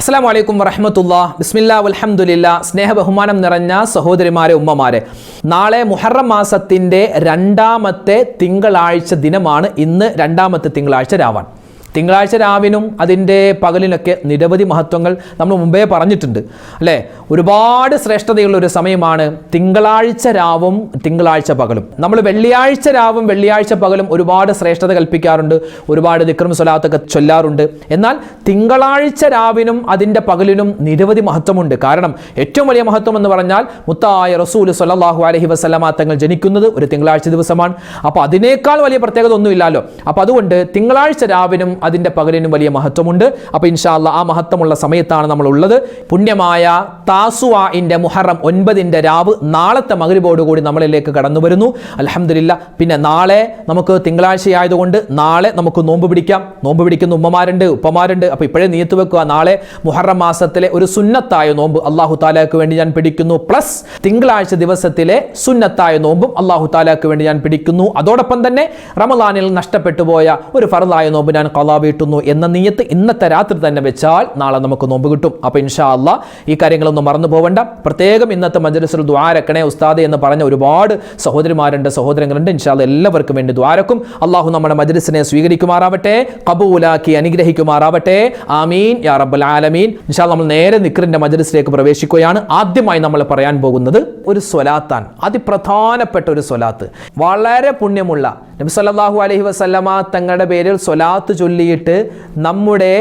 അസ്സലാമു അലൈക്കും വറഹ്മത്തുള്ളാഹി ബിസ്മില്ലാഹി വൽഹംദുലില്ലാഹ്. സ്നേഹബഹുമാനം നിറഞ്ഞ സഹോദരിമാരെ, ഉമ്മമാരെ, നാളെ മുഹറം മാസത്തിൻ്റെ രണ്ടാമത്തെ തിങ്കളാഴ്ച ദിനമാണ്. ഇന്ന് രണ്ടാമത്തെ തിങ്കളാഴ്ച രാവാണ്. തിങ്കളാഴ്ച രാവിനും അതിൻ്റെ പകലിനൊക്കെ നിരവധി മഹത്വങ്ങൾ നമ്മൾ മുമ്പേ പറഞ്ഞിട്ടുണ്ട് അല്ലേ. ഒരുപാട് ശ്രേഷ്ഠതയുള്ള ഒരു സമയമാണ് തിങ്കളാഴ്ച രാവും തിങ്കളാഴ്ച പകലും. നമ്മൾ വെള്ളിയാഴ്ച രാവും വെള്ളിയാഴ്ച പകലും ഒരുപാട് ശ്രേഷ്ഠത കൽപ്പിക്കാറുണ്ട്, ഒരുപാട് ദിക്റും സ്വലാത്തൊക്കെ ചൊല്ലാറുണ്ട്. എന്നാൽ തിങ്കളാഴ്ച രാവിനും അതിൻ്റെ പകലിനും നിരവധി മഹത്വമുണ്ട്. കാരണം ഏറ്റവും വലിയ മഹത്വം എന്ന് പറഞ്ഞാൽ മുത്തായ റസൂൽ സ്വല്ലല്ലാഹു അലൈഹി വസല്ലമ തങ്ങൾ ജനിക്കുന്നത് ഒരു തിങ്കളാഴ്ച ദിവസമാണ്. അപ്പോൾ അതിനേക്കാൾ വലിയ പ്രത്യേകത ഒന്നുമില്ലല്ലോ. അപ്പോൾ അതുകൊണ്ട് തിങ്കളാഴ്ച രാവിനും അതിൻ്റെ പകലിനും വലിയ മഹത്വമുണ്ട്. അപ്പോൾ ഇൻഷാ അല്ലാഹ് ആ മഹത്വമുള്ള സമയത്താണ് നമ്മൾ ഉള്ളത്. പുണ്യമായ താസുആഇൻ്റെ മുഹറം 9 രാവ് നാളത്തെ മഗ്രിബോടുകൂടി നമ്മളിലേക്ക് കടന്നു വരുന്നു. അൽഹംദുലില്ലാഹ്. പിന്നെ നാളെ നമുക്ക് തിങ്കളാഴ്ചയായതുകൊണ്ട് നാളെ നമുക്ക് നോമ്പ് പിടിക്കാം. നോമ്പ് പിടിക്കുന്ന ഉമ്മമാരുണ്ട്, ഉപ്പമാരുണ്ട്. അപ്പോൾ ഇപ്പോഴേ നിയത്ത് വെക്കുക, നാളെ മുഹറം മാസത്തിലെ ഒരു സുന്നത്തായ നോമ്പ് അല്ലാഹു തആലയ്ക്ക് വേണ്ടി ഞാൻ പിടിക്കുന്നു. പ്ലസ് തിങ്കളാഴ്ച ദിവസത്തിലെ സുന്നത്തായ നോമ്പും അല്ലാഹു തആലയ്ക്ക് വേണ്ടി ഞാൻ പിടിക്കുന്നു. അതോടൊപ്പം തന്നെ റമളാനിൽ നഷ്ടപ്പെട്ടു പോയ ഒരു ഫർളായ നോമ്പ് ഞാൻ ഖളാ വീട്ടുന്നു എന്ന നിയത്ത് ഇന്നത്തെ രാത്രി തന്നെ വെച്ചാൽ നാളെ നമുക്ക് നോമ്പ് കിട്ടും. അപ്പോൾ ഇൻഷാ അല്ലാഹ് ഈ കാര്യങ്ങളൊന്നും മറന്നു പോകണ്ട. പ്രത്യേകം ഇന്നത്തെ മജ്‌ലിസിൽ ദുആ രക്കണേ ഉസ്താദ് എന്ന് പറഞ്ഞ ഒരുപാട് സഹോദരിമാരുണ്ട്, സഹോദരങ്ങളുണ്ട്. ഇൻഷാ അല്ലാഹ് എല്ലാവർക്കും വേണ്ടി ദുആ രക്കും. അല്ലാഹു നമ്മുടെ മജ്‌ലിസിനെ സ്വീകരിക്കുമാറാവട്ടെ, ഖബൂലാക്കി അനുഗ്രഹിക്കുമാറാവട്ടെ. ആമീൻ യാ റബ്ബൽ ആലമീൻ. ഇൻഷാ അല്ലാഹ് നമ്മൾ നേരെ ദിക്റിന്റെ മജ്‌ലിസിലേക്ക് പ്രവേശിക്കുകയാണ്. ആദ്യമായി നമ്മൾ പറയാൻ പോകുന്നത് ഒരു സ്വലാത്താണ്. അതിപ്രധാനപ്പെട്ട ഒരു സ്വലാത്ത്, വളരെ പുണ്യമുള്ള നബി സല്ലല്ലാഹു അലൈഹി വസല്ലമ തങ്ങളുടെ പേരിൽ സ്വലാത്ത് ചൊല്ലിയിട്ട് നമ്മുടെ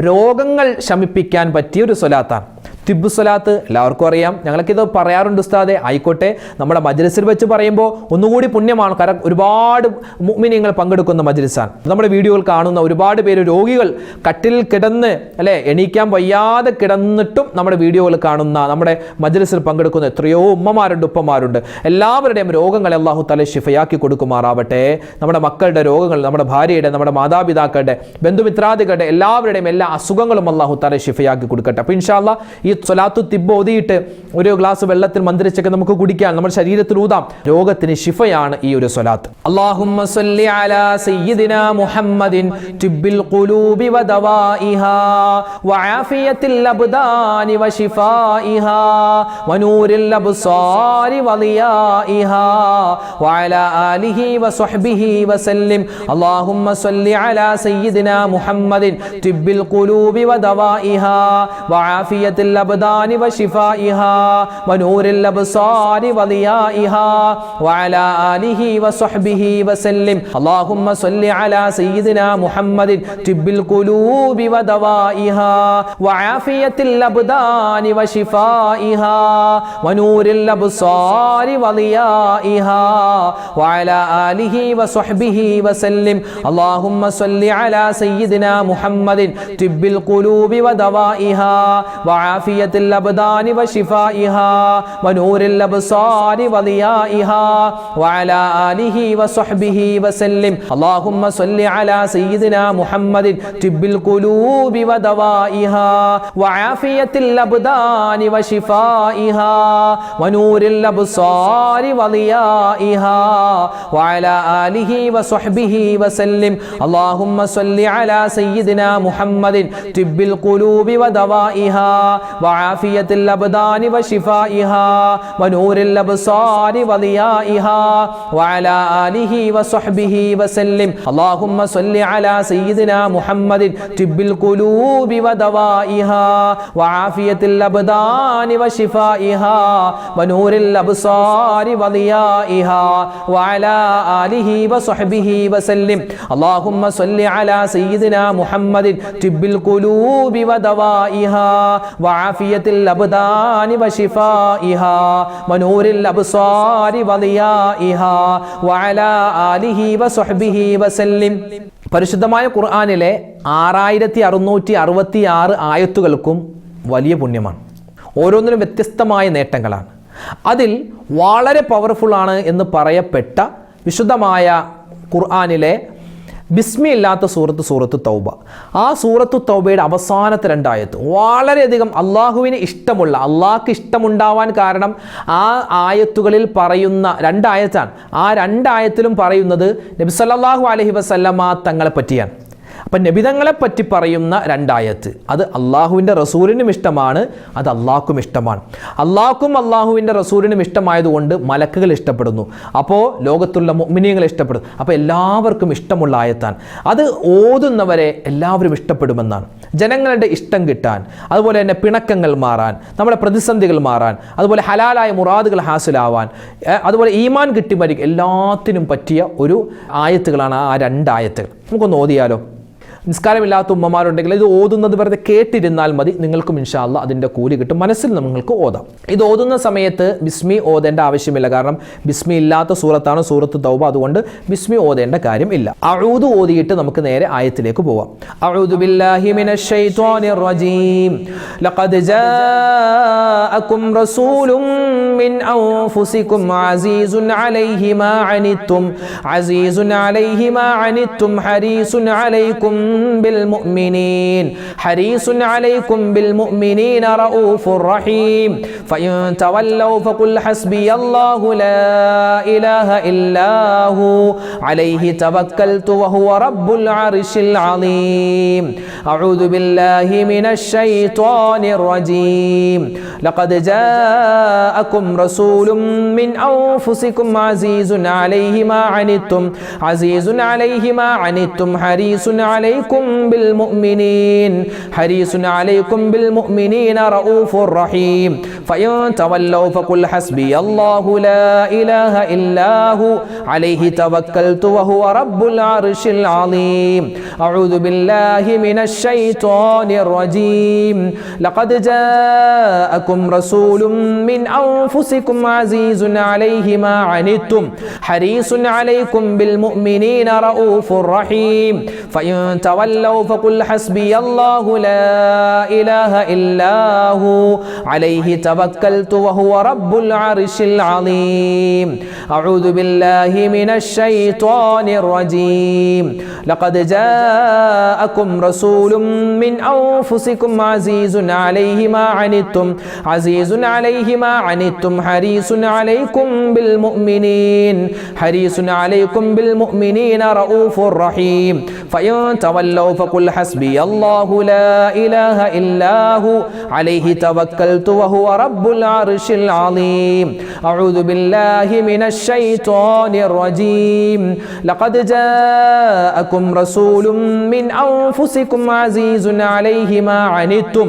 രോഗങ്ങൾ ശമിപ്പിക്കാൻ പറ്റിയ ഒരു സ്വലാത്താണ് തിബ്ബു സ്വലാത്ത്. എല്ലാവർക്കും അറിയാം, ഞങ്ങൾക്കിത് പറയാറുണ്ട് ഉസ്താദെ. ആയിക്കോട്ടെ, നമ്മുടെ മജ്‌ലിസിൽ വെച്ച് പറയുമ്പോൾ ഒന്നുകൂടി പുണ്യമാണ്. കാരണം ഒരുപാട് മുഅ്മിനീങ്ങൾ പങ്കെടുക്കുന്ന മജ്‌ലിസാണ്. നമ്മുടെ വീഡിയോകൾ കാണുന്ന ഒരുപാട് പേര് രോഗികൾ കട്ടിലിൽ കിടന്ന് അല്ലേ, എണീക്കാൻ വയ്യാതെ കിടന്നിട്ടും നമ്മുടെ വീഡിയോകൾ കാണുന്ന, നമ്മുടെ മജ്‌ലിസിൽ പങ്കെടുക്കുന്ന എത്രയോ ഉമ്മമാരുണ്ട്, ഉപ്പമാരുണ്ട്. എല്ലാവരുടെയും രോഗങ്ങളെ അല്ലാഹു തആല ശിഫയാക്കി കൊടുക്കുമാറാവട്ടെ. നമ്മുടെ മക്കളുടെ രോഗങ്ങൾ, നമ്മുടെ ഭാര്യയുടെ, നമ്മുടെ മാതാപിതാക്കളുടെ, ബന്ധുമിത്രാദികളുടെ എല്ലാവരുടെയും എല്ലാ അസുഖങ്ങളും അല്ലാഹു തആല ശിഫയാക്കി കൊടുക്കട്ടെ. അപ്പോൾ ഇൻഷാ അല്ലാഹ് ഈ സ്വലാത്തു തിബ്ബ് ഓതിയിട്ട് ഒരു ഗ്ലാസ് വെള്ളത്തിൽ മന്ത്രിച്ചൊക്കെ നമുക്ക് കുടിക്കാൻ, നമ്മുടെ ശരീരത്തിൽ ഊതാം. രോഗത്തിന് ശിഫയാണ് ഈ ഒരു സ്വലാത്ത്. അല്ലാഹുമ്മ സ്വല്ലി അലാ സയ്യിദിനാ മുഹമ്മദിൻ തിബ്ബിൽ ഖുലൂബി വദവാഇഹാ വആഫിയത്തിൽ അബ്ദാനി വശിഫാഇഹാ വനൂരിൽ അബ്സാരി വലിയാഇഹാ വഅലാ ആലിഹി വസ്വഹ്ബിഹി വസല്ലിം. അല്ലാഹുമ്മ സ്വല്ലി അലാ സയ്യിദിനാ മുഹമ്മദിൻ തിബ്ബിൽ ഖുലൂബി വദവാഇഹാ വആഫിയത്തിൽ الأبدان وشفائها ونور الأبصار وضيائها وعلى آله وصحبه وسلم. اللهم صل على سيدنا محمد طب القلوب ودوائها وعافية الأبدان وشفائها ونور الأبصار وضيائها وعلى آله وصحبه وسلم. اللهم صل على سيدنا محمد طب القلوب ودوائها وعافية الأبدان وشفائها ونور الأبصار وضيائها وعلى آله وصحبه وسلم. اللهم صل على سيدنا محمد طب القلوب ودوائها وعافية الأبدان وشفائها ونور الأبصار وضيائها وعلى آله وصحبه وسلم. اللهم صل على سيدنا محمد طب القلوب ودوائها وعافية الأبدان وشفائها ونور الأبصار وضيائها وعلى آله وصحبه وسلم. اللهم صل على سيدنا محمد طب القلوب ودوائها وعافية الأبدان وشفائها ونور الأبصار وضيائها وعلى آله وصحبه وسلم. اللهم صل على سيدنا محمد طب القلوب ودوائها وعافية الأبدان وشفائها ونور الأبصار وضيائها وعلى آله وصحبه وسلم. പരിശുദ്ധമായ ഖുർആനിലെ 6666 ആയത്തുകൾക്കും വലിയ പുണ്യമാണ്. ഓരോന്നിനും വ്യത്യസ്തമായ നേട്ടങ്ങളാണ്. അതിൽ വളരെ പവർഫുള്ളാണ് എന്ന് പറയപ്പെട്ട വിശുദ്ധമായ ഖുർആനിലെ ബിസ്മി ഇല്ലാത്ത സൂറത്ത് തൗബ. ആ സൂറത്തു തൗബയുടെ അവസാനത്തെ 2 ആയത്ത് വളരെയധികം അള്ളാഹുവിന് ഇഷ്ടമുള്ള, അള്ളാഹ്ക്ക് ഇഷ്ടമുണ്ടാവാൻ കാരണം ആ ആയത്തുകളിൽ പറയുന്ന 2 ആയത്താണ്. ആ 2 ആയത്തിലും പറയുന്നത് നബി സല്ലല്ലാഹു അലൈഹി വസല്ലമ തങ്ങളെ പറ്റിയാണ്. അപ്പം നബിതങ്ങളെ പറ്റി പറയുന്ന രണ്ടായത്ത്, അത് അള്ളാഹുവിൻ്റെ റസൂലിനും ഇഷ്ടമാണ്, അത് അള്ളാഹ്ക്കും ഇഷ്ടമാണ്. അള്ളാഹ്ക്കും അള്ളാഹുവിൻ്റെ റസൂലിനും ഇഷ്ടമായതുകൊണ്ട് മലക്കുകൾ ഇഷ്ടപ്പെടുന്നു, അപ്പോൾ ലോകത്തുള്ള മുഅ്മിനീങ്ങൾ ഇഷ്ടപ്പെടും. അപ്പോൾ എല്ലാവർക്കും ഇഷ്ടമുള്ള ആയത്താണ്. അത് ഓതുന്നവരെ എല്ലാവരും ഇഷ്ടപ്പെടുമെന്നാണ്. ജനങ്ങളുടെ ഇഷ്ടം കിട്ടാൻ, അതുപോലെ തന്നെ പിണക്കങ്ങൾ മാറാൻ, നമ്മുടെ പ്രതിസന്ധികൾ മാറാൻ, അതുപോലെ ഹലാലായ മുറാദുകൾ ഹാസിലാവാൻ, അതുപോലെ ഈമാൻ കിട്ടി മരിക്കും, എല്ലാത്തിനും പറ്റിയ ഒരു ആയത്തുകളാണ് ആ രണ്ടായത്തുകൾ. നമുക്കൊന്ന് ഓതിയാലോ? നിസ്കാരമില്ലാത്ത ഉമ്മമാരുണ്ടെങ്കിൽ ഇത് ഓതുന്നത് വെറുതെ കേട്ടിരുന്നാൽ മതി, നിങ്ങൾക്കും ഇൻഷാ അല്ലാഹ് അതിൻ്റെ കൂലി കിട്ടും. മനസ്സിൽ നിങ്ങൾക്ക് ഓതാം. ഇത് ഓതുന്ന സമയത്ത് ബിസ്മി ഓതേണ്ട ആവശ്യമില്ല, കാരണം ബിസ്മി ഇല്ലാത്ത സൂറത്താണ് സൂറത്ത് തൗബ, അതുകൊണ്ട് ബിസ്മി ഓതേണ്ട കാര്യം ഇല്ല. അഊദു ഓതിയിട്ട് നമുക്ക് നേരെ ആയത്തിലേക്ക് പോവാം. അഊദു ബില്ലാഹി മിനശ് ശൈത്വാനിർ റജീം. ലഖദ് ജാഅകും റസൂലുൻ മിൻ അൻഫുസികും അസീസുൻ അലൈഹി മാ അനിത്തും അസീസുൻ അലൈഹി മാ അനിത്തും ഹരീസുൻ അലൈക്കും بالمؤمنين حريص عليكم بالمؤمنين رؤوف رحيم فإن تولوا فقل حسبي الله لا إله إلا هو عليه توكلت وهو رب العرش العظيم أعوذ بالله من الشيطان الرجيم لقد جاءكم رسول من أنفسكم عزيز عليه ما عنتم عزيز عليه ما عنتم حريص عليكم بالمؤمنين حريص عليكم بالمؤمنين رؤوف رحيم فإن تولوا فقل حسبي الله لا إله إلا هو عليه توكلت وهو رب العرش العظيم أعوذ بالله من الشيطان الرجيم لقد جاءكم رسول من أنفسكم عزيز عليه ما عنتم حريص عليكم بالمؤمنين رؤوف رحيم فإن تولوا فقل حسبي الله لا إله إلا هو عليه توكلت وهو رب العرش العظيم أعوذ بالله من الشيطان الرجيم لقد جاءكم رسول من أنفسكم عزيز عليه ما عنتم عزيز عليه ما عنتم حريص عليكم بالمؤمنين حريص عليكم بالمؤمنين رؤوف رحيم فإن تولوا فقل حسبي الله لا إله إلا هو عليه توكلت وهو رب العرش العظيم أعوذ بالله من الشيطان الرجيم لقد جاءكم رسول من أنفسكم عزيز عليه ما عنتم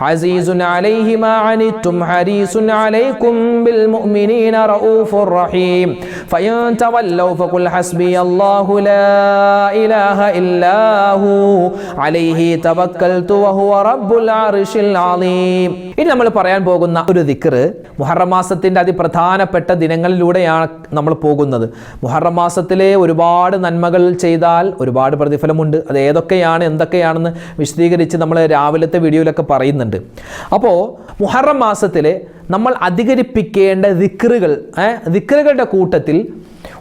عزيز عليه ما عنتم حريص عليكم بالمؤمنين رؤوف رحيم فإن تولوا فقل حسبي الله لا إله إلا هو عليه توكلت وهو رب العرش العظيم. ഇനി നമ്മൾ പറയാൻ പോകുന്ന ഒരു ദിക്ർ മുഹറം മാസത്തിന്റെ അതിപ്രധാനപ്പെട്ട ദിനങ്ങളിലൂടെയാണ് നമ്മൾ പോകുന്നത്. മുഹറം മാസത്തിലെ ഒരുപാട് നന്മകൾ ചെയ്താൽ ഒരുപാട് പ്രതിഫലമുണ്ട്. അത് ഏതൊക്കെയാണ് എന്തൊക്കെയാണെന്ന് വിശദീകരിച്ച് നമ്മൾ രാവിലത്തെ വീഡിയോയിലൊക്കെ പറയുന്നുണ്ട്. അപ്പോൾ മുഹറം മാസത്തിലെ നമ്മൾ അധികരിപ്പിക്കേണ്ട ദിക്റുകളുടെ കൂട്ടത്തിൽ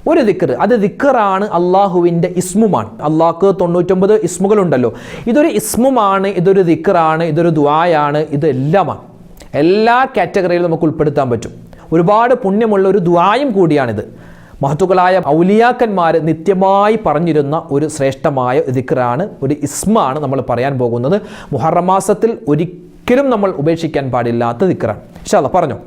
ഒരു ദിക്ർ, അത് ദിക്റാണ് അള്ളാഹുവിൻ്റെ ഇസ്മുമാണ്. അള്ളാഹ്ക്ക് 99 ഇസ്മുകളുണ്ടല്ലോ. ഇതൊരു ഇസ്മുമാണ്, ഇതൊരു ദിക്റാണ്, ഇതൊരു ദുആയാണ്, ഇതെല്ലാമാണ്. എല്ലാ കാറ്റഗറിയിലും നമുക്ക് ഉൾപ്പെടുത്താൻ പറ്റും. ഒരുപാട് പുണ്യമുള്ള ഒരു ദുആയും കൂടിയാണിത്. മഹത്തുക്കളായ ഔലിയാക്കന്മാർ നിത്യമായി പറഞ്ഞിരുന്ന ഒരു ശ്രേഷ്ഠമായ ദിക്റാണ്, ഒരു ഇസ്മാണ് നമ്മൾ പറയാൻ പോകുന്നത്. മുഹറം മാസത്തിൽ ഒരിക്കലും നമ്മൾ ഉപേക്ഷിക്കാൻ പാടില്ലാത്ത ദിക്റാണ്. ഇൻഷാ അല്ലാഹ് പറഞ്ഞോ.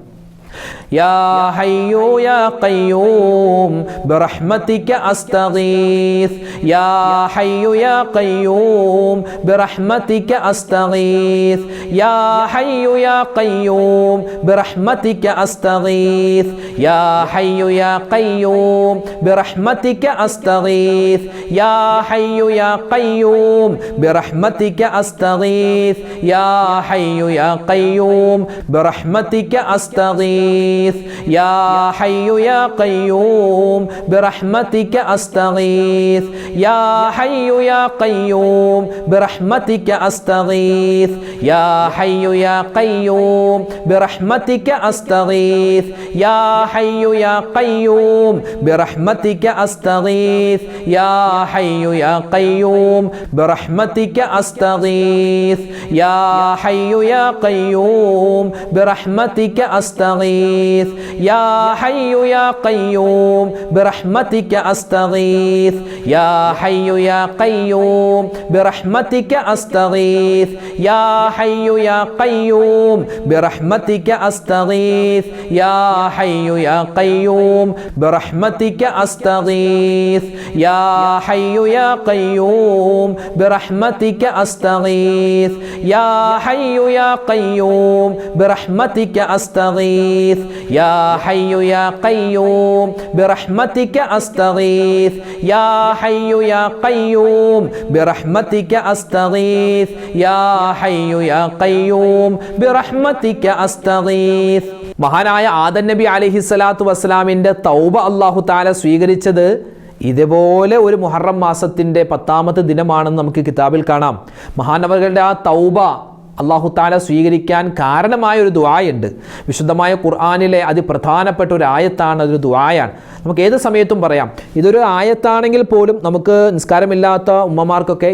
يا حي يا قيوم برحمتك أستغيث يا حي يا قيوم برحمتك أستغيث يا حي يا قيوم برحمتك أستغيث يا حي يا قيوم برحمتك أستغيث يا حي يا قيوم برحمتك أستغيث يا حي يا قيوم برحمتك أستغيث يا حي يا قيوم برحمتك أستغيث يا حي يا قيوم برحمتك أستغيث يا حي يا قيوم برحمتك أستغيث يا حي يا قيوم برحمتك أستغيث يا حي يا قيوم برحمتك أستغيث يا حي يا قيوم برحمتك أستغيث അസ്തഗീസ് യാ ഹയ്യു യാ ഖയ്യൂം ബിറഹ്മതിക അസ്തഗീസ് യാ ഹയ്യു യാ ഖയ്യൂം ബിറഹ്മതിക അസ്തഗീസ് യാ ഹയ്യു യാ ഖയ്യൂം ബിറഹ്മതിക അസ്തഗീസ് യാ ഹയ്യു യാ ഖയ്യൂം ബിറഹ്മതിക അസ്തഗീസ് യാ ഹയ്യു യാ ഖയ്യൂം ബിറഹ്മതിക അസ്തഗീസ് യാ ഹയ്യു യാ ഖയ്യൂം ബിറഹ്മതിക അസ്തഗീസ് യാ ഹയ്യു യാ ഖയ്യൂം ബിറഹ്മതിക അസ്തഗീസ് യാ ഹയ്യു യാ ഖയ്യൂം ബിറഹ്മതിക അസ്തഗീസ് യാ ഹയ്യു യാ ഖയ്യൂം ബിറഹ്മതിക അസ്തഗീസ്. മഹാനായ ആദം നബി അലൈഹിസ്സലാത്തു വസ്സലാമിൻ്റെ തൗബ അല്ലാഹു തആല സ്വീകരിച്ചത് ഇതുപോലെ ഒരു മുഹറം മാസത്തിൻ്റെ 10ാമത്തെ ദിനമാണെന്ന് നമുക്ക് കിതാബിൽ കാണാം. മഹാനവറുകളുടെ ആ തൗബ അല്ലാഹു തആല സ്വീകരിക്കാൻ കാരണമായ ഒരു ദുആയുണ്ട്. വിശുദ്ധമായ ഖുർആനിലെ അതിപ്രധാനപ്പെട്ട ഒരു ആയത്താണ്, അതൊരു ദുആയാണ്. നമുക്ക് ഏത് സമയത്തും പറയാം. ഇതൊരു ആയത്താണെങ്കിൽ പോലും നമുക്ക് നിസ്കാരമില്ലാത്ത ഉമ്മമാർക്കൊക്കെ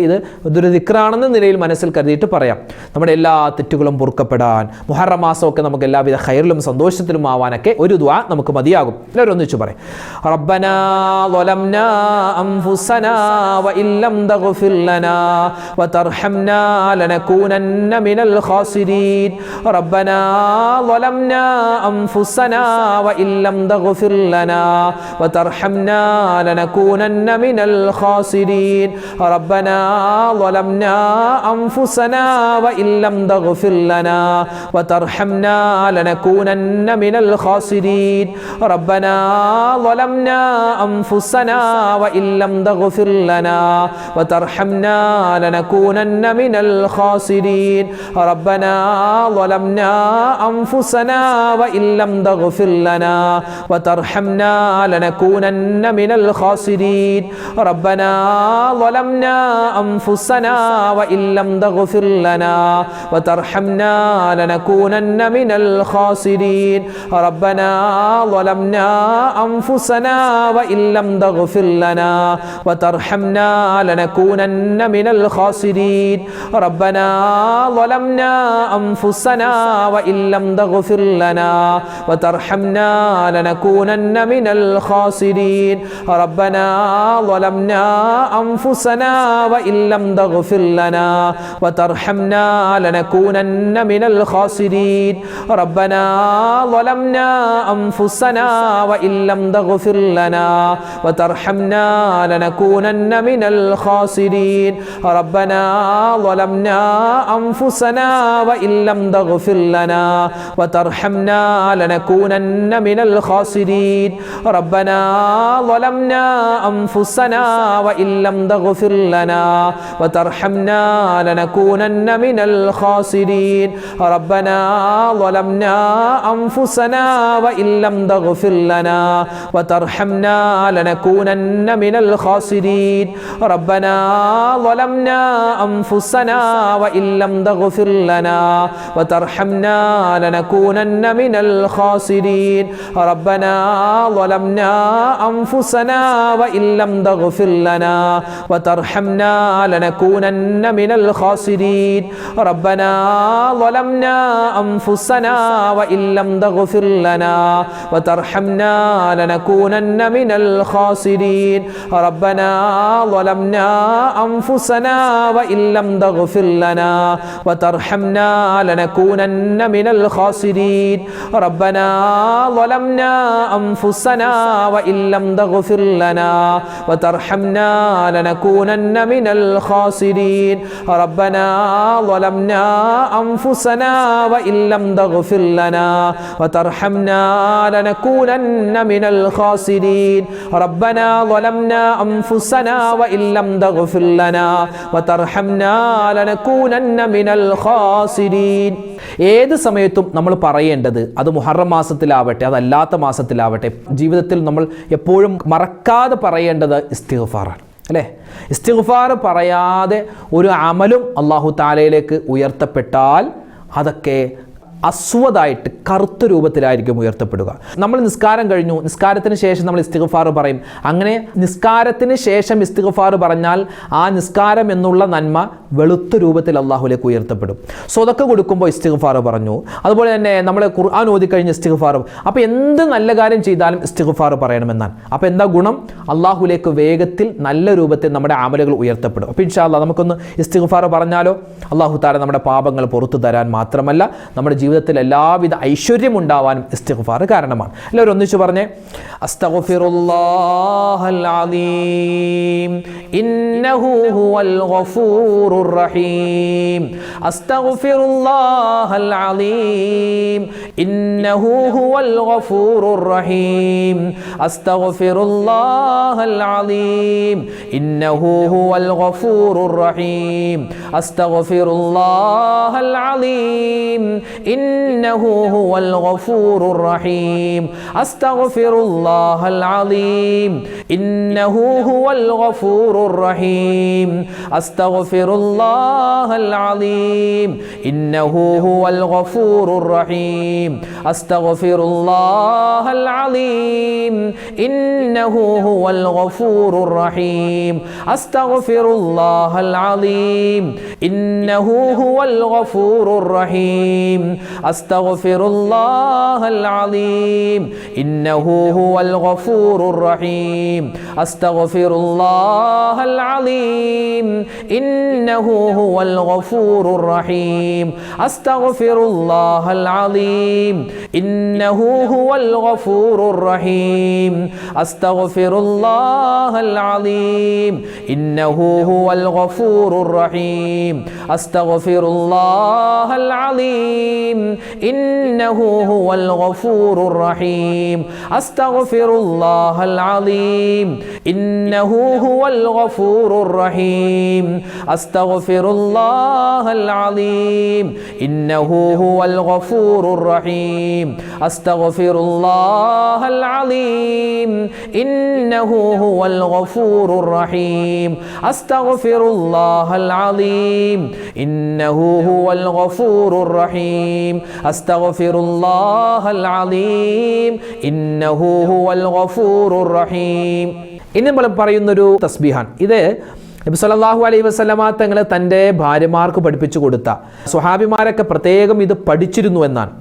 ഇതൊരു ദിക്റാണെന്ന നിലയിൽ മനസ്സിൽ കരുതിയിട്ട് പറയാം. നമ്മുടെ എല്ലാ തെറ്റുകളും പൊറുക്കപ്പെടാൻ, മുഹറം മാസമൊക്കെ നമുക്ക് എല്ലാവിധ ഖൈറിലും സന്തോഷത്തിലും ആവാനൊക്കെ ഒരു ദുആ നമുക്ക് മതിയാകും. എല്ലാവരും ഒന്നിച്ചു പറയും. റബ്ബനാ ളലംനാ അൻഫുസനാ വഇല്ലം തഗ്ഫിർ ലനാ വതർഹംനാ ലനകൂനന്ന മിനൽ ഖാസിരീൻ. റബ്ബനാ ളലംനാ അൻഫുസനാ വഇല്ലം തഗ്ഫിർ ലനാ وترحمنا لنكونن من الخاسرين. ربنا ظلمنا أنفسنا وإن لم تغفر لنا وترحمنا لنكونن من الخاسرين. ربنا ظلمنا أنفسنا وإن لم تغفر لنا وترحمنا لنكونن من الخاسرين. ربنا ظلمنا أنفسنا وإن لم تغفر لنا وترحمنا لنكونن من الخاسرين. ربنا ظلمنا أنفسنا وإن لم تغفر لنا وترحمنا لنكونن من الخاسرين. ربنا ظلمنا أنفسنا وإن لم تغفر لنا وترحمنا لنكونن من الخاسرين. ربنا ظلمنا أنفسنا وإن لم تغفر لنا وترحمنا لنكونن من الخاسرين. ربنا ظلمنا أنفسنا وإن لم تغفر لنا وترحمنا لنكونن من الخاسرين. ربنا ظلمنا أنفسنا وإن لم تغفر لنا وترحمنا لنكونن من الخاسرين. ربنا ظلمنا أنفسنا وإن لم تغفر لنا وترحمنا لنكونن من الخاسرين. ربنا ظلمنا أنفسنا وإن لم تغفر لنا وترحمنا لنكونن من الخاسرين. ربنا ظلمنا أنفسنا وإن لم تغفر لنا وترحمنا لنكونن من الخاسرين. ربنا ظلمنا أنفسنا وإن لم تغفر لنا وترحمنا لنكونن من الخاسرين. ربنا ظلمنا أنفسنا وإن لم تغفر لنا وترحمنا لنكونن من الخاسرين. ربنا ظلمنا أنفسنا وإن لم تغفر لنا وترحمنا لنكونن من الخاسرين. ربنا ظلمنا أنفسنا وإن لم تغفر لنا وترحمنا لنكونن من الخاسرين. ربنا ظلمنا أنفسنا وإن لم تغفر لنا وترحمنا لنكونن من الخاسرين. ربنا ظلمنا أنفسنا وإن لم تغفر لنا وترحمنا لنكونن من الخاسرين. ربنا ظلمنا أنفسنا وإن لم تغفر لنا وترحمنا لنكونن من الخاسرين. ഏത് സമയത്തും നമ്മൾ പറയേണ്ടത്, അത് മുഹറം മാസത്തിലാവട്ടെ അതല്ലാത്ത മാസത്തിലാവട്ടെ, ജീവിതത്തിൽ നമ്മൾ എപ്പോഴും മറക്കാതെ പറയേണ്ടത് ഇസ്തിഗ്ഫാറാണ്, അല്ലേ? ഇസ്തിഗ്ഫാർ പറയാതെ ഒരു അമലും അല്ലാഹു തആലയിലേക്ക് ഉയർത്തപ്പെട്ടാൽ അതൊക്കെ അസ്വദായിട്ട് കറുത്ത രൂപത്തിലായിരിക്കും ഉയർത്തപ്പെടുക. നമ്മൾ നിസ്കാരം കഴിഞ്ഞു, നിസ്കാരത്തിന് ശേഷം നമ്മൾ ഇസ്തിഗ്ഫാർ പറയും. അങ്ങനെ നിസ്കാരത്തിന് ശേഷം ഇസ്തിഗ്ഫാർ പറഞ്ഞാൽ ആ നിസ്കാരം എന്നുള്ള നന്മ വെളുത്ത രൂപത്തിൽ അള്ളാഹുലേക്ക് ഉയർത്തപ്പെടും. സ്വതക്ക കൊടുക്കുമ്പോൾ ഇസ്തിഗ്ഫാർ പറഞ്ഞു, അതുപോലെ തന്നെ നമ്മൾ ഖുർആൻ ഓതിക്കഴിഞ്ഞ് ഇസ്തിഗ്ഫാർ. അപ്പോൾ എന്ത് നല്ല കാര്യം ചെയ്താലും ഇസ്തിഗ്ഫാർ പറയണമെന്നാണ്. അപ്പോൾ എന്താ ഗുണം? അള്ളാഹുലേക്ക് വേഗത്തിൽ നല്ല രൂപത്തിൽ നമ്മുടെ അമലുകൾ ഉയർത്തപ്പെടും. അപ്പോൾ ഇൻഷാ അല്ലാഹ് നമുക്കൊന്ന് ഇസ്തിഗ്ഫാർ പറഞ്ഞാലോ. അള്ളാഹു തആല നമ്മുടെ പാപങ്ങൾ പുറത്തു തരാൻ മാത്രമല്ല നമ്മുടെ ജീവിതത്തിൽ എല്ലാവിധ ഐശ്വര്യം ഉണ്ടാവാനും ഇസ്തിഗ്ഫാർ കാരണമാണ്. എല്ലാവരും ഒന്നിച്ചു പറഞ്ഞേ, അസ്തഗ്ഫിറുല്ലാഹൽ അലീം ഇന്നഹു ഹുവൽ ഗഫൂറുർ റഹീം. അസ്തഗ്ഫിറുല്ലാഹൽ അലീം ഇന്നഹു ഹുവൽ ഗഫൂറുർ റഹീം. അസ്തഗ്ഫിറുല്ലാഹൽ അലീം ഇന്നഹു ഹുവൽ ഗഫൂറുർ റഹീം. അസ്തഗ്ഫിറുല്ലാഹൽ അലീം ഇന്നഹു ഹുവൽ ഗഫൂറുർ റഹീം. അസ്തഗ്ഫിറുല്ലാഹൽ അലീം ഇന്നഹു ഹുവൽ ഗഫൂറുർ റഹീം. അസ്തഗ്ഫിറുല്ലാഹൽ അലീം ഇന്നഹു ഹുവൽ ഗഫൂറുർ റഹീം. അസ്തഗ്ഫിറുല്ലാഹൽ അലീം ഇന്നഹു ഹുവൽ ഗഫൂറുർ റഹീം. അസ്തഗ്ഫിറുല്ലാഹൽ അലീം ഇന്നഹു ഹുവൽ ഗഫൂറുർ റഹീം. അസ്തഗ്ഫിറുല്ലാഹൽ അലീം ഇന്നഹു ഹുവൽ ഗഫൂറുർ റഹീം. അസ്തഗ്ഫിറുല്ലാഹൽ അലീം ഇന്നഹു ഹുവൽ ഗഫൂറുർ റഹീം. അസ്തഗ്ഫിറുല്ലാഹൽ അലീം ഇന്നഹു ഹുവൽ ഗഫൂറുർ റഹീം. അസ്തഗ്ഫിറുല്ലാഹൽ അലീം ഇന്നഹു ഹുവൽ ഗഫൂറുർ റഹീം. അസ്തഗ്ഫിറുല്ലാഹൽ അലീം ഇന്നഹു ഹുവൽ ഗഫൂറുർ റഹീം. അസ്തഗ്ഫിറുല്ലാഹൽ അലീം ഇന്നഹു ഹുവൽ ഗഫൂറുർ റഹീം. അസ്തഗ്ഫിറുല്ലാഹൽ അലീം ഇന്നഹു ഹുവൽ ഗഫൂറുർ റഹീം. അസ്തഗ്ഫിറുല്ലാഹൽ അലീം ഇന്നഹു ഹുവൽ ഗഫൂറുർ റഹീം. അസ്തഗ്ഫിറുല്ലാഹൽ അലീം ഇന്നഹു ഹുവൽ ഗഫൂറുർ റഹീം. അസ്തഗ്ഫിറുല്ലാഹൽ അലീം ഇന്നഹു ഹുവൽ ഗഫൂറുർ റഹീം. ഇനി നമ്മൾ പറയുന്നൊരു തസ്ബീഹാണ്. ഇത് നബി സല്ലല്ലാഹു അലൈഹി വസല്ലമ തങ്ങൾ തൻ്റെ ഭാര്യമാർക്ക് പഠിപ്പിച്ചു കൊടുത്ത, സ്വഹാബിമാരൊക്കെ പ്രത്യേകം ഇത് പഠിച്ചിരുന്നു എന്നാണ്.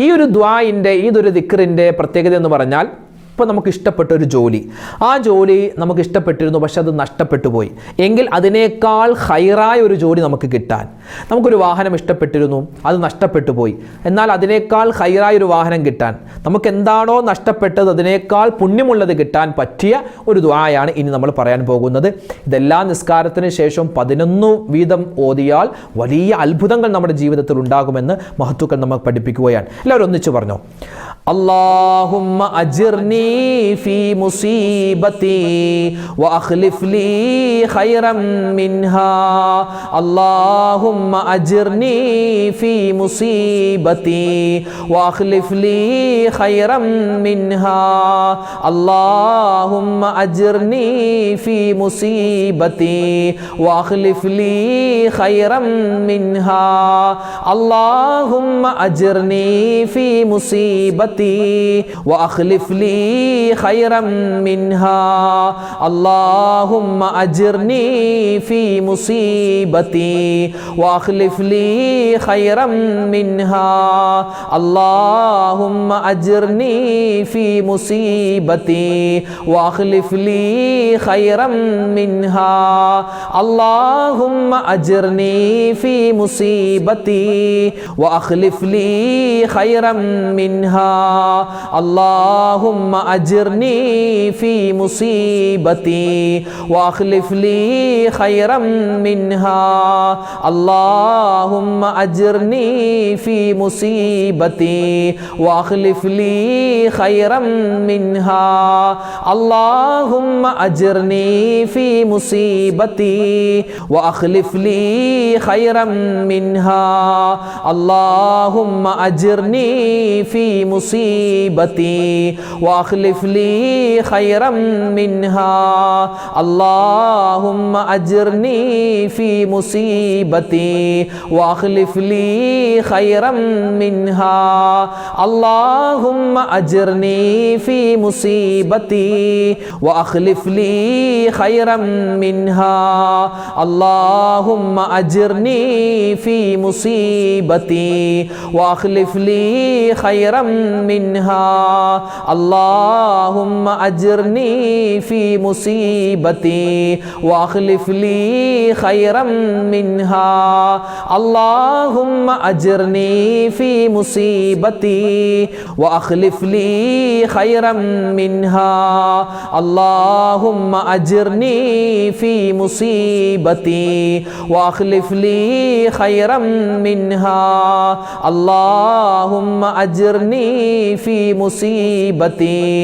ഈ ഒരു ദുആഇൻ്റെ, ഇതൊരു ദിക്റിൻ്റെ പ്രത്യേകത എന്ന് പറഞ്ഞാൽ, ഇപ്പോൾ നമുക്ക് ഇഷ്ടപ്പെട്ട ഒരു ജോലി, ആ ജോലി നമുക്ക് ഇഷ്ടപ്പെട്ടിരുന്നു, പക്ഷെ അത് നഷ്ടപ്പെട്ടു പോയി എങ്കിൽ അതിനേക്കാൾ ഹൈറായ ഒരു ജോലി നമുക്ക് കിട്ടാൻ, നമുക്കൊരു വാഹനം ഇഷ്ടപ്പെട്ടിരുന്നു, അത് നഷ്ടപ്പെട്ടു പോയി, എന്നാൽ അതിനേക്കാൾ ഹൈറായ ഒരു വാഹനം കിട്ടാൻ, നമുക്ക് എന്താണോ നഷ്ടപ്പെട്ടത് അതിനേക്കാൾ പുണ്യമുള്ളത് കിട്ടാൻ പറ്റിയ ഒരു ദുആയാണ് ഇനി നമ്മൾ പറയാൻ പോകുന്നത്. ഇതെല്ലാ നിസ്കാരത്തിന് ശേഷം 11 വീതം ഓതിയാൽ വലിയ അത്ഭുതങ്ങൾ നമ്മുടെ ജീവിതത്തിൽ ഉണ്ടാകുമെന്ന് മഹത്തുക്കൾ നമ്മൾ പഠിപ്പിക്കുകയാണ്. എല്ലാവരും ഒന്നിച്ചു പറഞ്ഞോ, അല്ലാഹുമ്മ അജിർനി ഫീ മുസീബതി വഅഖ്ലിഫ് ലീ ഖൈറൻ മിൻഹാ. അല്ലാഹുമ്മ അജിർനി ഫീ മുസീബതി വഅഖ്ലിഫ് ലീ ഖൈറൻ മിൻഹാ. അല്ലാഹുമ്മ അജിർനി ഫീ മുസീബതി വഅഖ്ലിഫ് ലീ ഖൈറൻ മിൻഹാ. അല്ലാഹുമ്മ അജിർനി ഫീ മുസീബതി وأخلف لي خيرا منها. اللهم أجرني في مصيبتي وأخلف لي خيرا منها. اللهم أجرني في مصيبتي وأخلف لي خيرا منها. اللهم أجرني في مصيبتي وأخلف لي خيرا منها. اللهم أجرني في مصيبتي وأخلف لي خيرا منها. اللهم أجرني في مصيبتي وأخلف لي خيرا منها. اللهم أجرني في مصيبتي وأخلف لي خيرا منها. اللهم أجرني في مصيبتي وأخلف واخلف لي خيرا منها اللهم أجرني في مصيبتي واخلف لي خيرا منها اللهم أجرني في مصيبتي واخلف لي خيرا منها اللهم أجرني في مصيبتي واخلف لي خيرا منها اللهم أجرني في مصيبتي واخلف لي خيرا منها اللهم أجرني في مصيبتي واخلف لي خيرا منها اللهم أجرني في مصيبتي واخلف لي خيرا منها اللهم أجرني في مصيبتي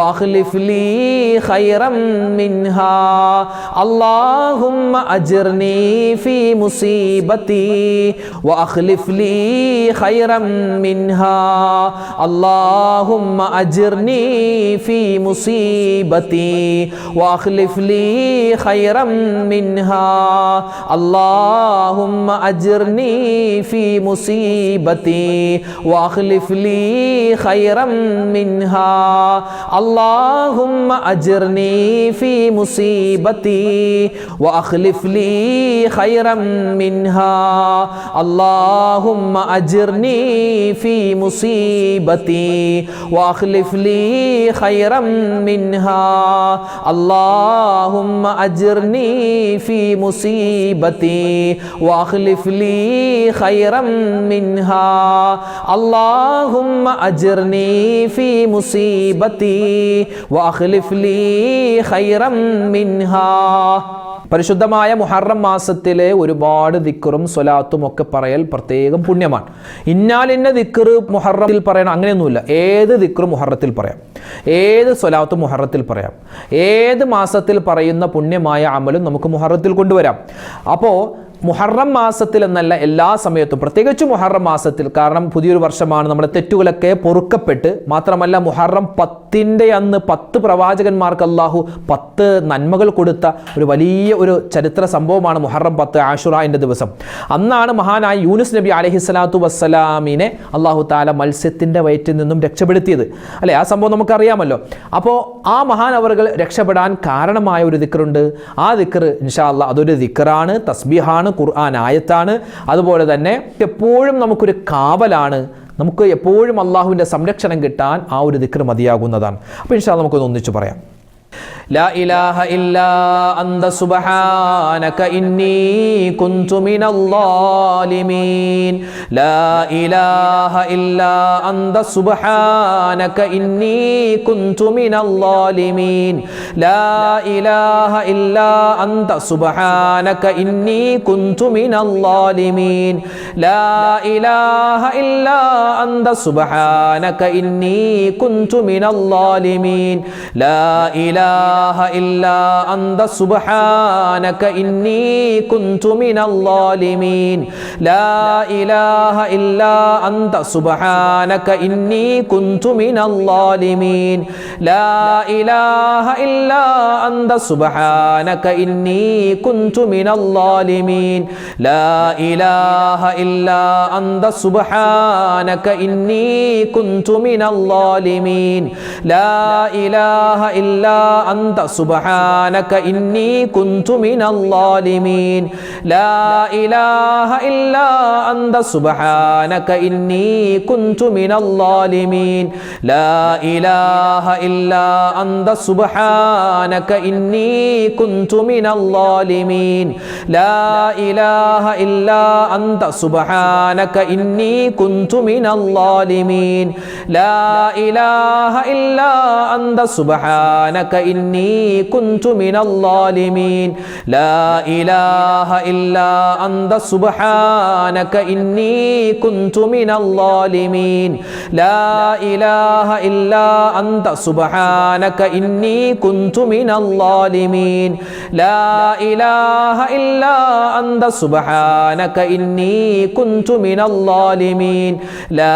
واخلف لي خيرا منها اللهم أجرني في مصيبتي واخلف لي خيرا منها اللهم أجرني في مصيبتي واخلف لي خيرا منها اللهم أجرني في مصيبتي واخلف لي خيرا منها اللهم أجرني في مصيبتي واخلف لي خيرا منها اللهم أجرني في مصيبتي واخلف لي خيرا منها اللهم أجرني في مصيبتي واخلف لي خيرا منها اللهم أجرني في مصيبتي واخلف لي خيرا منها പരിശുദ്ധമായ മുഹറം മാസത്തിലെ ഒരുപാട് ദിക്റും സ്വലാത്തും ഒക്കെ പറയൽ പ്രത്യേകം പുണ്യമാണ്. ഇന്നാലിന്ന ദിക്ർ മുഹറത്തിൽ പറയണം അങ്ങനെയൊന്നുമില്ല. ഏത് ദിക്റും മുഹറത്തിൽ പറയാം, ഏത് സ്വലാത്തും മുഹറത്തിൽ പറയാം, ഏത് മാസത്തിൽ പറയുന്ന പുണ്യമായ അമലും നമുക്ക് മുഹറത്തിൽ കൊണ്ടുവരാം. അപ്പോൾ മുഹറം മാസത്തിൽ എന്നല്ല, എല്ലാ സമയത്തും, പ്രത്യേകിച്ച് മുഹറം മാസത്തിൽ, കാരണം പുതിയൊരു വർഷമാണ്, നമ്മുടെ തെറ്റുകളൊക്കെ പൊറുക്കപ്പെട്ട്, മാത്രമല്ല മുഹറം 10-ന്റെ അന്ന് 10 പ്രവാചകന്മാർക്ക് അള്ളാഹു 10 നന്മകൾ കൊടുത്ത ഒരു വലിയ ഒരു ചരിത്ര സംഭവമാണ് മുഹറം 10 ആഷുറാന്റെ ദിവസം. അന്നാണ് മഹാനായ യൂനുസ് നബി അലൈഹിസ്സലാത്തു വസ്സലാമിനെ അള്ളാഹു താല മത്സ്യത്തിന്റെ വയറ്റിൽ നിന്നും രക്ഷപ്പെടുത്തിയത് അല്ലെ, ആ സംഭവം നമുക്കറിയാമല്ലോ. അപ്പോൾ ആ മഹാനവറുകൾ രക്ഷപ്പെടാൻ കാരണമായ ഒരു ദിക്റുണ്ട്. ആ ദിക്ർ ഇൻഷാ അല്ലാഹ് അതൊരു ദിക്റാണ്, തസ്ബീഹാണ്, ഖുർആൻ ആയത്താണ്. അതുപോലെ തന്നെ എപ്പോഴും നമുക്കൊരു കാവലാണ്, നമുക്ക് എപ്പോഴും അള്ളാഹുവിൻ്റെ സംരക്ഷണം കിട്ടാൻ ആ ഒരു ദിക്ർ മതിയാകുന്നതാണ്. അപ്പോൾ ഇൻഷാ അല്ലാഹ് നമുക്കൊന്ന് ഒന്നിച്ചു പറയാം. لا إله إلا أنت سبحانك إني كنت من الظالمين لا إله إلا أنت سبحانك إني كنت من الظالمين لا إله إلا أنت سبحانك إني كنت من الظالمين لا إله إلا أنت سبحانك إني كنت من الظالمين لا إله إلا أنت سبحانك إني كنت من الظالمين لا إله إلا أنت سبحانك إني كنت من الظالمين لا إله إلا أنت سبحانك إني كنت من الظالمين لا إله إلا أنت سبحانك إني كنت من الظالمين لا إله إلا أنت سبحانك إني كنت من الظالمين لا إله إلا أنت سبحانك إني كنت من الظالمين لا إله إلا أنت سبحانك إني كنت من الظالمين لا إله إلا أنت سبحانك إني كنت من الظالمين لا إله إلا أنت سبحانك إني كنت من الظالمين لا إله إلا أنت سبحانك إني كنت من الظالمين لا إله إلا أنت سبحانك إني كنت من الظالمين لا إله إلا أنت سبحانك إني كنت من الظالمين لا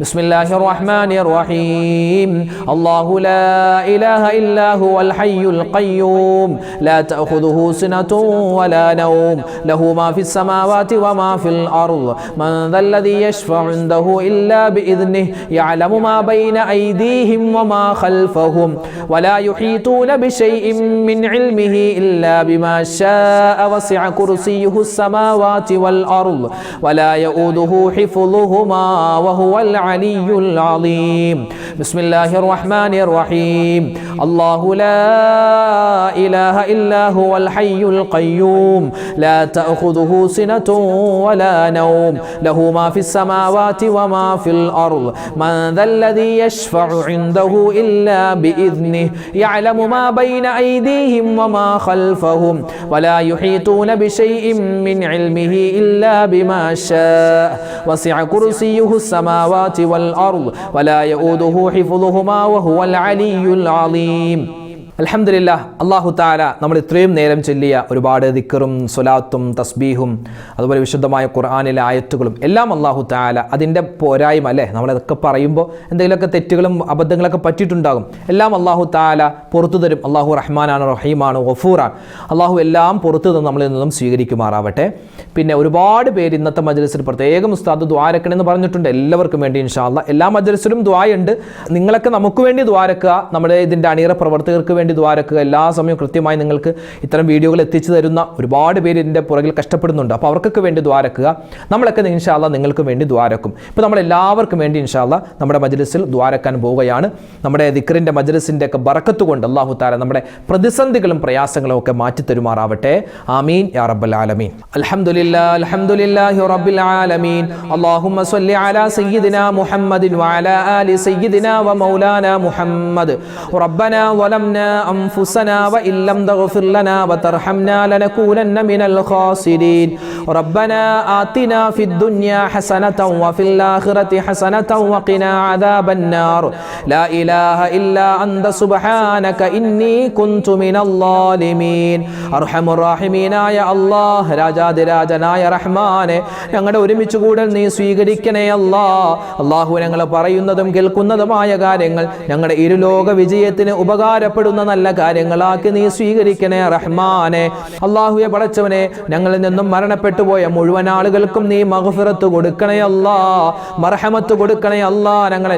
ബിസ്മില്ലാഹിർ റഹ്മാനിർ റഹീം അല്ലാഹു ലാ ഇലാഹ ഇല്ലാ ഹുവൽ ഹയ്യുൽ ഖയ്യൂം ലാ തഅഖുദുഹു സിനതുൻ വലാ നൗം ലഹു മാ ഫിസ് സമാവാതി വമാ ഫിൽ അർദ് മൻ ദല്ലദീ യശ്ഫഉ ഇൻദഹു ഇല്ലാ ബിഇذനിഹി യഅലമു മാ ബൈന അയ്ദീഹിം വമാ ഖൽഫഹും വലാ യുഹീതൂന ബിശൈഇൻ മിൻ ഇൽമിഹി ഇല്ലാ ബിമാ ശാഅ വസിഅ കുർസിയ്യുഹു السماوات والأرض ولا يؤوده حفظهما وهو العلي العظيم بسم الله الرحمن الرحيم الله لا إله إلا هو الحي القيوم لا تأخذه سنة ولا نوم له ما في السماوات وما في الأرض من ذا الذي يشفع عنده إلا بإذنه يعلم ما بين أيديهم وما خلفهم ولا يحيطون بشيء من علمه إلا بما شاء وسع كرسيه السماوات والأرض ولا يؤوده حفظهما وهو العلي العظيم അൽഹംദുലില്ലാഹ് അല്ലാഹു തആല നമ്മൾ ഇത്രയും നേരം ചൊല്ലിയ ഒരുപാട് ദിക്റും സ്വലാത്തും തസ്ബീഹും അതുപോലെ വിശുദ്ധമായ ഖുർആനിലെ ആയത്തുകളും എല്ലാം അല്ലാഹു തആല അതിൻ്റെ പോരായ്മ അല്ലേ നമ്മളതൊക്കെ പറയുമ്പോൾ എന്തെങ്കിലുമൊക്കെ തെറ്റുകളും അബദ്ധങ്ങളൊക്കെ പറ്റിയിട്ടുണ്ടാകും എല്ലാം അല്ലാഹു തആല പുറത്തു തരും അല്ലാഹു റഹ്മാനാണ് റഹീമാണ് ഗഫൂറാണ് അല്ലാഹു എല്ലാം പുറത്തു നിന്ന് നമ്മളിൽ നിന്നും സ്വീകരിക്കുമാറാവട്ടെ പിന്നെ ഒരുപാട് പേര് ഇന്നത്തെ മജ്‌ലിസിൽ പ്രത്യേകം ഉസ്താദ് ദുആരക്കണമെന്ന് പറഞ്ഞിട്ടുണ്ട് എല്ലാവർക്കും വേണ്ടി ഇൻഷാ അല്ലാഹ് എല്ലാ മജ്‌ലിസിലും ദുആയുണ്ട് നിങ്ങളൊക്കെ നമുക്ക് വേണ്ടി ദുആരക്കുക നമ്മുടെ ഇതിൻ്റെ അണിയറ പ്രവർത്തകർക്ക് വേണ്ടി ദ്വാരക്കുക എല്ലാ സമയവും കൃത്യമായി നിങ്ങൾക്ക് ഇത്തരം വീഡിയോകൾ എത്തിച്ചു തരുന്ന ഒരുപാട് പേര് ഇതിൻ്റെ പുറകിൽ കഷ്ടപ്പെടുന്നുണ്ട് അപ്പോൾ അവർക്കൊക്കെ വേണ്ടി ദ്വാരക്കുക നമ്മളൊക്കെ ഇൻഷാ അല്ലാഹ് നിങ്ങൾക്ക് വേണ്ടി ദ്വാരക്കും ഇപ്പോൾ നമ്മളെല്ലാവർക്കും വേണ്ടി ഇൻഷാ അല്ലാഹ് നമ്മുടെ മജ്‌ലിസിൽ ദ്വാരക്കാൻ പോവുകയാണ് നമ്മുടെ ദിക്റിൻ്റെ മജ്‌ലിസിൻ്റെ ഒക്കെ ബറക്കത്ത് കൊണ്ട് അല്ലാഹു തആല നമ്മുടെ പ്രതിസന്ധികളും പ്രയാസങ്ങളും ഒക്കെ മാറ്റിത്തരുമാറാവട്ടെ ആമീൻ യാ റബ്ബൽ ആലമീൻ അൽഹംദുലില്ലാഹി റബ്ബിൽ ആലമീൻ അല്ലാഹുമ്മ സ്വല്ലി അലാ സയ്യിദിനാ മുഹമ്മദിൻ വഅലാ ആലി സയ്യിദിനാ വമൗലാനാ മുഹമ്മദ് റബ്ബനാ വലംനാ أنفسنا وإن لم تغفر لنا وترحمنا لنكونن من الخاسرين ربنا آتنا في الدنيا حسنة وفي الآخرة حسنة وقنا عذاب النار لا إله إلا أنت سبحانك إني كنت من الظالمين أرحم الراحمين يا الله രാജാതിരാജനായ റഹ്മാനെ ഞങ്ങളുടെ ഒരുമിച്ച് കൂടൽ നീ സ്വീകരിക്കണേ അല്ലാഹു ഞങ്ങൾ പറയുന്നതും കേൾക്കുന്നതുമായ കാര്യങ്ങൾ ഞങ്ങളുടെ ഇരുലോക വിജയത്തിന് ഉപകാരപ്പെടുന്ന നല്ല കാര്യങ്ങളാക്കി നീ സ്വീകരിക്കണേ റഹ്മാനെ അല്ലാഹുവേ പടച്ചവനെ ഞങ്ങളിൽ നിന്നും മരണപ്പെട്ടു പോയ മുഴുവൻ ആളുകൾക്കും നീ മഗ്ഫിറത്ത് കൊടുക്കണേ മർഹമത്ത് കൊടുക്കണേ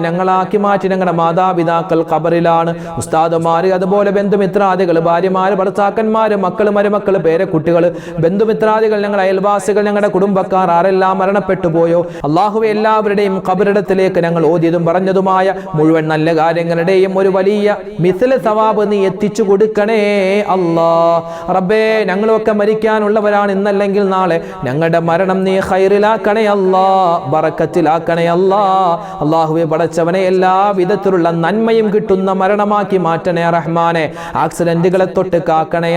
ഞങ്ങളാക്കി മാറ്റി ഞങ്ങളുടെ മാതാപിതാക്കൾ ഖബറിലാണ് ഉസ്താദുമാര് അതുപോലെ ബന്ധുമിത്രാദികൾ ഭാര്യമാര് ഭർത്താക്കന്മാര് മക്കള് മരുമക്കള് പേരക്കുട്ടികൾ ബന്ധുമിത്രാദികൾ ഞങ്ങളുടെ അയൽവാസികൾ ഞങ്ങളുടെ കുടുംബക്കാർ ആരെല്ലാം മരണപ്പെട്ടു പോയോ അല്ലാഹുവേ എല്ലാവരുടെയും ഖബറിടത്തിലേക്ക് ഞങ്ങൾ ഓതിയതും പറഞ്ഞതുമായ മുഴുവൻ നല്ല കാര്യങ്ങളുടെയും ഒരു വലിയ മിസ്ല സവാബ് നീ എത്തിച്ചു കൊടുക്കണേ റബ്ബേ ഞങ്ങളൊക്കെ മരിക്കാനുള്ളവരാണ് ഇന്നല്ലെങ്കിൽ നാളെ ഞങ്ങളുടെ മരണം നീ ഖൈറിലാക്കണേ ബറക്കത്തിലാക്കണേ അല്ലാഹുവേ പടച്ചവനെ എല്ലാ വിധത്തിലുള്ള നന്മയും കിട്ടുന്ന മരണമാക്കി മാറ്റണേ റഹ്മാനെ ആക്സിഡന്റുകളെ തൊട്ട് കാക്കണേ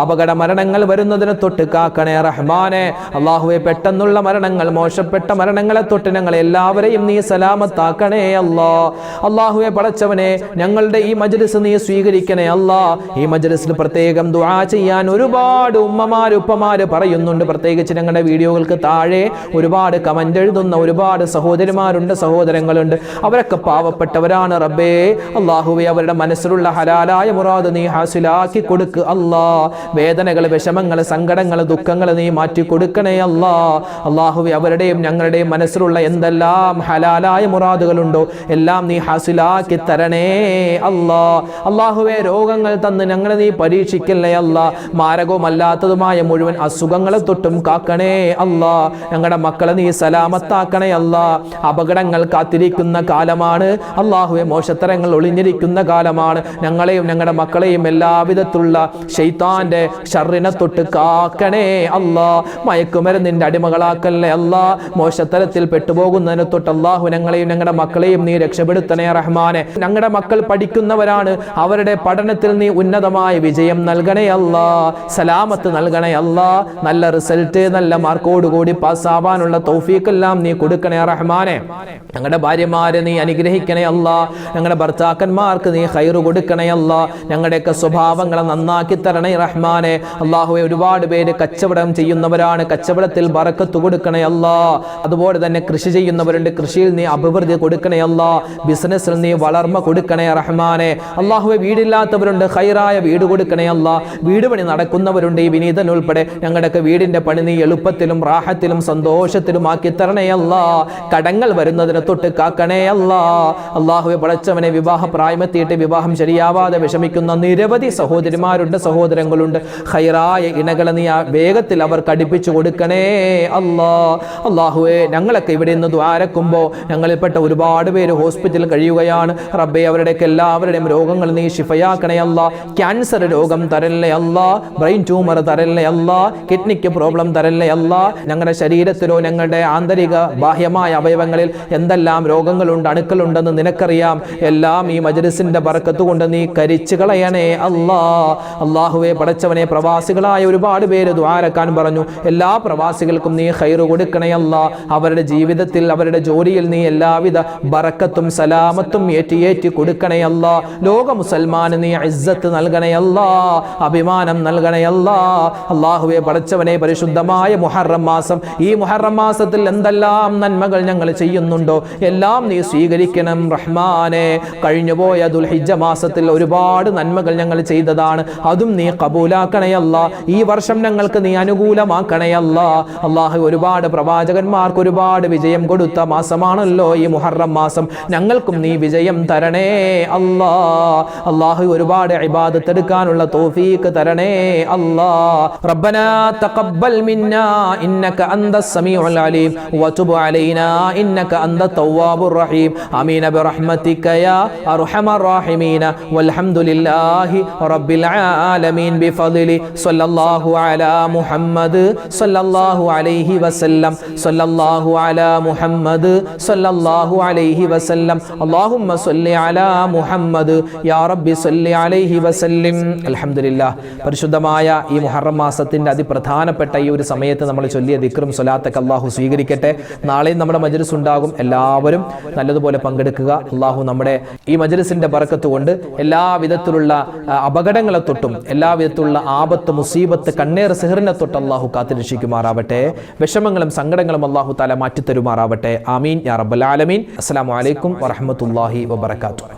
അപകട മരണങ്ങൾ വരുന്നതിനെ തൊട്ട് കാക്കണേ റഹ്മാനെ അല്ലാഹുവേ പെട്ടെന്നുള്ള മരണങ്ങൾ മോശപ്പെട്ട മരണങ്ങളെ തൊട്ട് ഞങ്ങൾ എല്ലാവരെയും നീ സലാമത്താക്കണേ അല്ലാഹുവേ പടച്ചവനെ ഞങ്ങളുടെ ഈ മജ്‌ലിസ് നീ സ്വീകരിക്കണേ ഈ മജ്‌ലിസിൽ പ്രത്യേകം ദുആ ചെയ്യാൻ ഒരുപാട് ഉമ്മമാര് ഉപ്പമാര് പറയുന്നുണ്ട് പ്രത്യേകിച്ച് ഞങ്ങളുടെ വീഡിയോകൾക്ക് താഴെ ഒരുപാട് കമന്റ് എഴുതുന്ന ഒരുപാട് സഹോദരിമാരുണ്ട് സഹോദരങ്ങളുണ്ട് അവരൊക്കെ പാവപ്പെട്ടവരാണ് റബ്ബേ അല്ലാഹുവേ അവരുടെ മനസ്സിലുള്ള ഹലാലായ മുറാദ് നീ ഹാസിലാക്കി കൊടുക്ക് വേദനകൾ വിഷമങ്ങൾ സങ്കടങ്ങൾ ദുഃഖങ്ങൾ നീ മാറ്റി കൊടുക്കണേ അല്ലാഹുവേ അവരുടെയും ഞങ്ങളുടെയും മനസ്സിലുള്ള എന്തെല്ലാം ഹലാലായ മുറാദുകളുണ്ടോ എല്ലാം നീ ഹാസിലാക്കി തരണേ അല്ലാഹുവേ രോഗങ്ങൾ തന്ന് ഞങ്ങളെ നീ പരീക്ഷിക്കല്ലേ മാരകവുമല്ലാത്തതുമായ മുഴുവൻ അസുഖങ്ങളെ തൊട്ടും കാക്കണേ ഞങ്ങളുടെ മക്കളെ നീ സലാമത്താക്കണേ അപകടങ്ങൾ കാത്തിരിക്കുന്ന കാലമാണ് അല്ലാഹുവേ മോശത്തരങ്ങൾ ഒളിഞ്ഞിരിക്കുന്ന കാലമാണ് ഞങ്ങളെയും ഞങ്ങളുടെ മക്കളെയും എല്ലാവിധത്തിലുള്ള ശൈത്താന്റെ ഷർറിനെ തൊട്ട് കാക്കണേ മയക്കുമരുന്നിന്റെ അടിമകളാക്കല്ലേ മോശത്തരത്തിൽ പെട്ടുപോകുന്നതിനെ തൊട്ട് അല്ലാഹു ഞങ്ങളെയും ഞങ്ങളുടെ മക്കളെയും നീ രക്ഷപ്പെടുത്തണേ റഹ്മാനെ ഞങ്ങളുടെ മക്കൾ പഠിക്കുന്നവരാണ് അവരുടെ അവരുടെ പഠനത്തിൽ നീ ഉന്നതമായ വിജയം നൽകണേ അല്ലാ, സലാമത്ത് നൽകണേ അല്ലാ, നല്ല റിസൾട്ട് നല്ല മാർക്കോടുകൂടി പാസ്സാവാനുള്ള തൗഫീഖെല്ലാം നീ കൊടുക്കണേ റഹ്മാനെ. ഞങ്ങളുടെ ഭാര്യമാരെ നീ അനുഗ്രഹിക്കണേ അല്ലാ, ഞങ്ങളുടെ ഭർത്താക്കന്മാർക്ക് നീ ഖൈറ് കൊടുക്കണേ അല്ലാ, ഞങ്ങളുടെയൊക്കെ സ്വഭാവങ്ങളെ നന്നാക്കി തരണേ റഹ്മാനെ. അല്ലാഹുവേ, ഒരുപാട് പേര് കച്ചവടം ചെയ്യുന്നവരാണ്, കച്ചവടത്തിൽ ബറക്കത്ത് കൊടുക്കണേ അല്ലാ. അതുപോലെ തന്നെ കൃഷി ചെയ്യുന്നവരുണ്ട്, കൃഷിയിൽ നീ അഭിവൃദ്ധി കൊടുക്കണേ അല്ലാ, ബിസിനസ്സിൽ നീ വളർമ്മ കൊടുക്കണേ റഹ്മാനെ. അല്ലാഹുവേ, വീടില്ലാത്തവരുണ്ട്, ഖൈറായ വീട് കൊടുക്കണേ അല്ലാ. വീട് പണി നടക്കുന്നവരുണ്ട്, ഈ വിനീതൻ ഉൾപ്പെടെ ഞങ്ങളുടെയൊക്കെ വീടിന്റെ പണി നീ എളുപ്പത്തിലും റാഹത്തിലും സന്തോഷത്തിലും ആക്കി തരണേ അല്ലാ. കടങ്ങൾ വരുന്നതിനെ തൊട്ട് കാക്കണേ അല്ലാ. അല്ലാഹുവേ, പടച്ചവനെ, വിവാഹ പ്രായമെത്തിയിട്ട് വിവാഹം ശരിയാവാതെ വിഷമിക്കുന്ന നിരവധി സഹോദരിമാരുണ്ട്, സഹോദരങ്ങളുണ്ട്. ഖൈറായ ഇണകളെ നീ വേഗത്തിൽ അവർക്ക് അടുപ്പിച്ചു കൊടുക്കണേ അല്ലാ. അല്ലാഹുവേ, ഞങ്ങളൊക്കെ ഇവിടെ നിന്ന് ദ്വാരക്കുമ്പോൾ ഞങ്ങളിൽപ്പെട്ട ഒരുപാട് പേര് ഹോസ്പിറ്റലിൽ കഴിയുകയാണ്. റബ്ബേ, അവരുടെയൊക്കെ എല്ലാവരുടെയും രോഗങ്ങൾ നീ ശിഫയാക്കണേ അല്ലാ. ക്യാൻസർ രോഗം തരല്ലേ അല്ലാ, ബ്രെയിൻ ട്യൂമർ തരല്ലേ അല്ലാ, കിഡ്നിക്ക് പ്രോബ്ലം തരല്ലേ അല്ലാ. ഞങ്ങളുടെ ശരീരത്തിലോ ഞങ്ങളുടെ ആന്തരിക ബാഹ്യമായ അവയവങ്ങളിൽ എന്തെല്ലാം രോഗങ്ങളുണ്ട്, അണുക്കളുണ്ടെന്ന് നിനക്കറിയാം. എല്ലാം ഈ മജ്‌ലിസിന്റെ ബറക്കത്ത് കൊണ്ട് നീ കരിച്ചു കളയണേ അല്ലാ. അല്ലാഹുവേ, പടച്ചവനെ, പ്രവാസികളായ ഒരുപാട് പേര് ദുആരക്കാൻ പറഞ്ഞു. എല്ലാ പ്രവാസികൾക്കും നീ ഖൈറ് കൊടുക്കണേ അല്ലാ. അവരുടെ ജീവിതത്തിൽ അവരുടെ ജോലിയിൽ നീ എല്ലാവിധ ബറക്കത്തും സലാമത്തും ഏറ്റി കൊടുക്കണേ അല്ലാ. ലോക മുസൽമാന് നീ ഇസ്സത്ത് നൽകണേ അല്ലാ, അഭിമാനം നൽകണേ അല്ലാ. അല്ലാഹുവേ, പടച്ചവനെ, പരിശുദ്ധമായ മുഹറം മാസം, ഈ മുഹറം മാസത്തിൽ എന്തെല്ലാം നന്മകൾ ഞങ്ങൾ ചെയ്യുന്നുണ്ടോ എല്ലാം നീ സ്വീകരിക്കണം റഹ്മാനെ. കഴിഞ്ഞുപോയ ദുൽഹിജ്ജ മാസത്തിൽ ഒരുപാട് നന്മകൾ ഞങ്ങൾ ചെയ്തതാണ്, അതും നീ കബൂലാക്കണേ അല്ലാ. ഈ വർഷം ഞങ്ങൾക്ക് നീ അനുകൂലമാക്കണേ അല്ലാ. അല്ലാഹു, ഒരുപാട് പ്രവാചകന്മാർക്ക് ഒരുപാട് വിജയം കൊടുത്ത മാസമാണല്ലോ ഈ മുഹറം മാസം. ഞങ്ങൾക്കും നീ വിജയം തരണേ അല്ലാ. അല്ലാഹു, ഒരുപാട് ഇബാദത്ത് എടുക്കാനുള്ള തൗഫീഖ് തരണേ അല്ലാ. റബ്ബനാ തഖബ്ബൽ മിന്നാ ഇന്നക അന്തസ് സമീഉൽ അലീം വതുബ് അലൈനാ ഇന്നക അന്തത് തവ്വാബുർ റഹീം. ആമീൻ ബിറഹ്മതിക യാ അർഹമർ റഹീമീൻ. വൽഹംദുലില്ലാഹി റബ്ബിൽ ആലമീൻ ബിഫദ്ലി സ്വല്ലല്ലാഹു അലാ മുഹമ്മദ് സ്വല്ലല്ലാഹു അലൈഹി വസല്ലം. സ്വല്ലല്ലാഹു അലാ മുഹമ്മദ് സ്വല്ലല്ലാഹു അലൈഹി വസല്ലം. അല്ലാഹുമ്മ സ്വല്ലി അലാ മുഹമ്മദ് യാ റബ്ബി സ്വല്ലി അലൈഹി വസല്ലം. അൽഹംദുലില്ലാഹ്, പരിശുദ്ധമായ ഈ മുഹറം മാസത്തിന്റെ അതിപ്രധാനപ്പെട്ട ഈ ഒരു സമയത്ത് നമ്മൾ ചൊല്ലിയ ദിക്റും സ്വലാത്തൊക്കെ അല്ലാഹു സ്വീകരിക്കട്ടെ. നാളെയും നമ്മുടെ മജ്‌ലിസ് ഉണ്ടാകും, എല്ലാവരും നല്ലതുപോലെ പങ്കെടുക്കുക. അല്ലാഹു നമ്മുടെ ഈ മജ്‌ലിസിന്റെ ബറക്കത്ത് കൊണ്ട് എല്ലാ വിധത്തിലുള്ള അപകടങ്ങളെ തൊട്ടും എല്ലാ വിധത്തിലുള്ള ആപത്ത്, മുസീബത്ത്, കണ്ണേർ, സിഹറിനെ തൊട്ട് അല്ലാഹു കാത്തുരക്ഷിക്കുമാറാവട്ടെ. വിഷമങ്ങളും സങ്കടങ്ങളും അല്ലാഹു തആല മാറ്റിത്തരുമാറാവട്ടെ. ആമീൻ യാ റബ്ബൽ ആലമീൻ. അസ്സലാമു അലൈക്കും വറഹ്മത്തുള്ളാഹി വബറകാതുഹു.